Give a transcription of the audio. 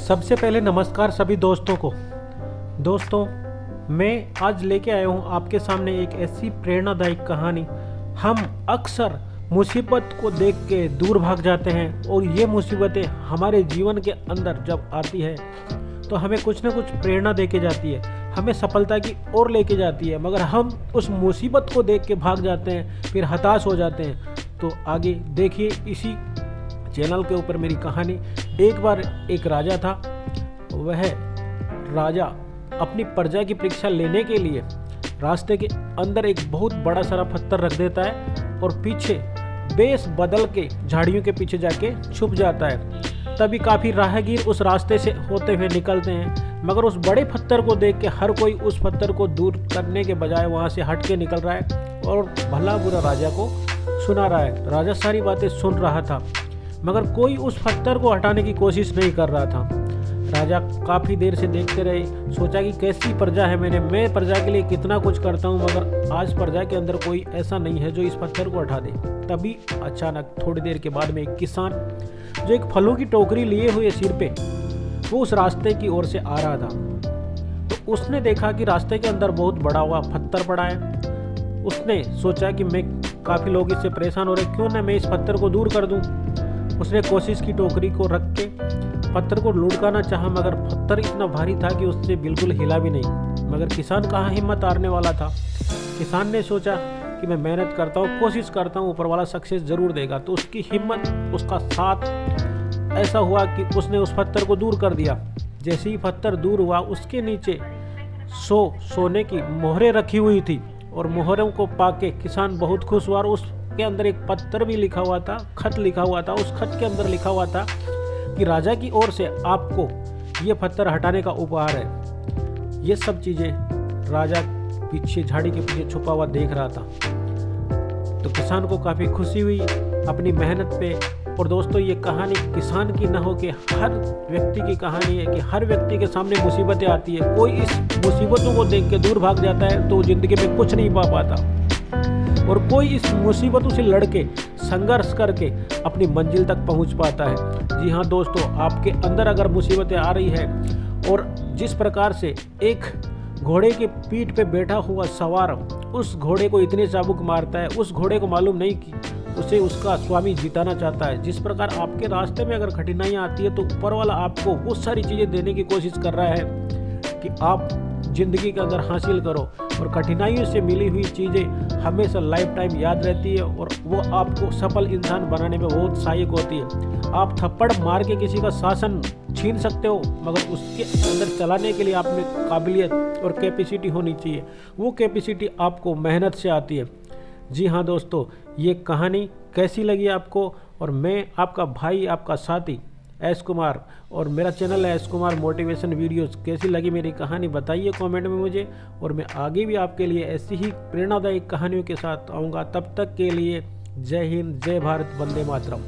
सबसे पहले नमस्कार सभी दोस्तों को। दोस्तों, मैं आज लेके आया हूँ आपके सामने एक ऐसी प्रेरणादायक कहानी। हम अक्सर मुसीबत को देख के दूर भाग जाते हैं और ये मुसीबतें हमारे जीवन के अंदर जब आती है तो हमें कुछ ना कुछ प्रेरणा दे के जाती है, हमें सफलता की ओर लेके जाती है, मगर हम उस मुसीबत को देख के भाग जाते हैं, फिर हताश हो जाते हैं। तो आगे देखिए इसी चैनल के ऊपर मेरी कहानी। एक बार एक राजा था। वह राजा अपनी प्रजा की परीक्षा लेने के लिए रास्ते के अंदर एक बहुत बड़ा सारा पत्थर रख देता है और पीछे बेस बदल के झाड़ियों के पीछे जाके छुप जाता है। तभी काफ़ी राहगीर उस रास्ते से होते हुए निकलते हैं, मगर उस बड़े पत्थर को देख के हर कोई उस पत्थर को दूर करने के बजाय वहाँ से हट के निकल रहा है और भला बुरा राजा को सुना रहा है। राजा सारी बातें सुन रहा था, मगर कोई उस पत्थर को हटाने की कोशिश नहीं कर रहा था। राजा काफ़ी देर से देखते रहे, सोचा कि कैसी प्रजा है मैं प्रजा के लिए कितना कुछ करता हूँ, मगर आज प्रजा के अंदर कोई ऐसा नहीं है जो इस पत्थर को हटा दे। तभी अचानक थोड़ी देर के बाद में एक किसान जो एक फलों की टोकरी लिए हुए सिर पे वो उस रास्ते की ओर से आ रहा था। तो उसने देखा कि रास्ते के अंदर बहुत बड़ा हुआ पत्थर पड़ा है। उसने सोचा कि मैं काफ़ी लोग इससे परेशान हो रहे, क्यों ना मैं इस पत्थर को दूर कर दूं। उसने कोशिश की टोकरी को रख के पत्थर को लुढ़काना चाहा, मगर पत्थर इतना भारी था कि उससे बिल्कुल हिला भी नहीं। मगर किसान कहाँ हिम्मत हारने वाला था। किसान ने सोचा कि मैं मेहनत करता हूँ, कोशिश करता हूँ, ऊपर वाला सक्सेस जरूर देगा। तो उसकी हिम्मत, उसका साथ ऐसा हुआ कि उसने उस पत्थर को दूर कर दिया। जैसे ही पत्थर दूर हुआ, उसके नीचे सोने की मोहरें रखी हुई थी और मोहरों को पाके किसान बहुत खुश हुआ। और उसके अंदर एक पत्थर भी लिखा हुआ था, खत लिखा हुआ था। उस खत के अंदर लिखा हुआ था कि राजा की ओर से आपको ये पत्थर हटाने का उपहार है। ये सब चीज़ें राजा पीछे झाड़ी के पीछे छुपा हुआ देख रहा था। तो किसान को काफ़ी खुशी हुई अपनी मेहनत पे। और दोस्तों, ये कहानी किसान की न हो के हर व्यक्ति की कहानी है कि हर व्यक्ति के सामने मुसीबतें आती है। कोई इस मुसीबतों को देख के दूर भाग जाता है तो ज़िंदगी में कुछ नहीं पा पाता, और कोई इस मुसीबतों से लड़के संघर्ष करके अपनी मंजिल तक पहुंच पाता है। जी हाँ दोस्तों, आपके अंदर अगर मुसीबतें आ रही है और जिस प्रकार से एक घोड़े के पीठ पे बैठा हुआ सवार उस घोड़े को इतने चाबुक मारता है, उस घोड़े को मालूम नहीं कि उसे उसका स्वामी जिताना चाहता है। जिस प्रकार आपके रास्ते में अगर कठिनाइयाँ आती है तो ऊपर वाला आपको वो सारी चीज़ें देने की कोशिश कर रहा है कि आप जिंदगी के अंदर हासिल करो। और कठिनाइयों से मिली हुई चीज़ें हमेशा लाइफ टाइम याद रहती है और वो आपको सफल इंसान बनाने में बहुत सहायक होती है। आप थप्पड़ मार के किसी का शासन छीन सकते हो, मगर उसके अंदर चलाने के लिए आप में काबिलियत और कैपेसिटी होनी चाहिए। वो कैपेसिटी आपको मेहनत से आती है। जी हाँ दोस्तों, ये कहानी कैसी लगी आपको? और मैं आपका भाई, आपका साथी एस कुमार, और मेरा चैनल है एस कुमार मोटिवेशन वीडियोस। कैसी लगी मेरी कहानी बताइए कमेंट में मुझे, और मैं आगे भी आपके लिए ऐसी ही प्रेरणादायक कहानियों के साथ आऊँगा। तब तक के लिए जय हिंद, जय भारत, वंदे मातरम।